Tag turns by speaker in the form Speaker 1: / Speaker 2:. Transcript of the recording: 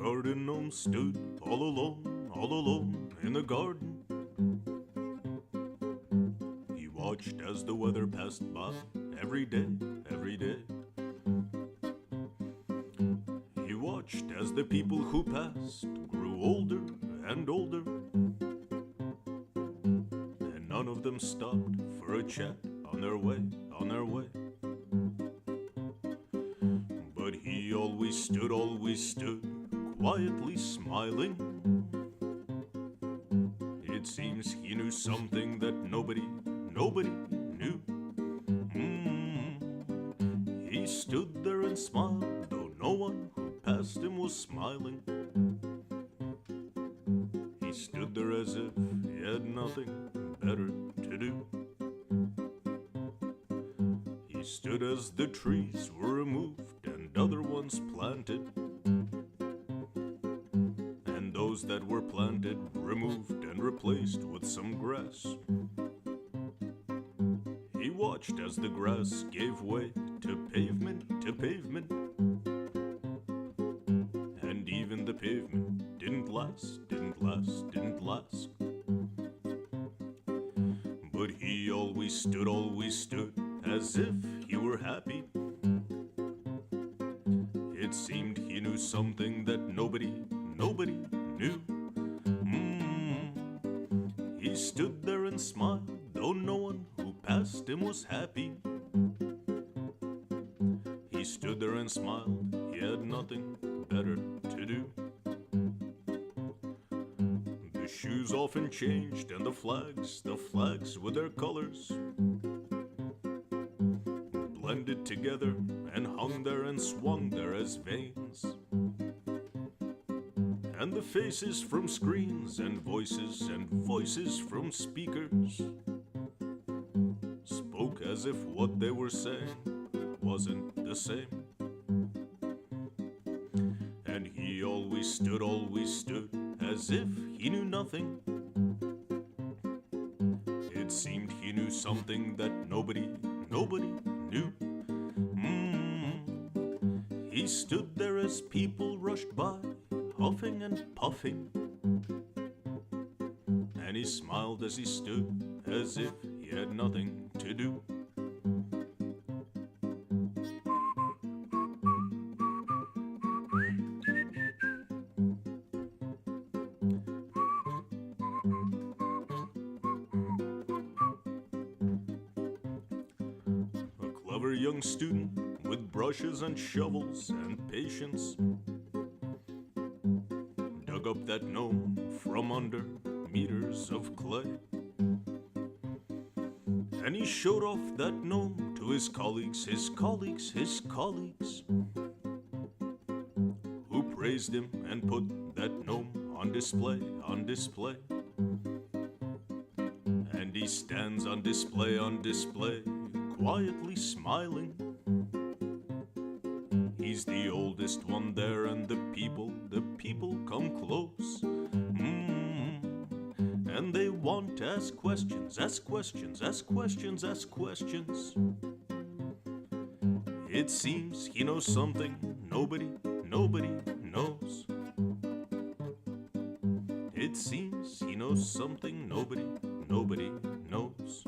Speaker 1: Garden Gnome stood all alone in the garden. He watched as the weather passed by every day. He watched as the people who passed grew older and older, and none of them stopped for a chat on their way. But he always stood, quietly smiling. It seems he knew something that nobody knew. He stood there and smiled, though no one who passed him was smiling. He stood there as if he had nothing better to do. He stood as the trees were removed and other ones planted, and those that were planted removed and replaced with some grass. He watched as the grass gave way to pavement, and even the pavement didn't last. But he always stood, as if he were happy. It seemed he knew something that nobody knew. He stood there and smiled, though no one who passed him was happy. He stood there and smiled, he had nothing better to do. The shoes often changed, and the flags with their colors blended together and hung there and swung there as veins. And the faces from screens and voices from speakers spoke as if what they were saying wasn't the same. And he always stood, as if he knew nothing. It seemed he knew something that nobody knew. He stood there as people rushed by, huffing and puffing, and he smiled as he stood, as if he had nothing to do. A clever young student with brushes and shovels and patience dug up that gnome from under meters of clay. And he showed off that gnome to his colleagues, who praised him and put that gnome on display. And he stands on display, quietly smiling. He's the oldest one there, and the people come close. And they want to ask questions. It seems he knows something nobody knows. It seems he knows something nobody knows.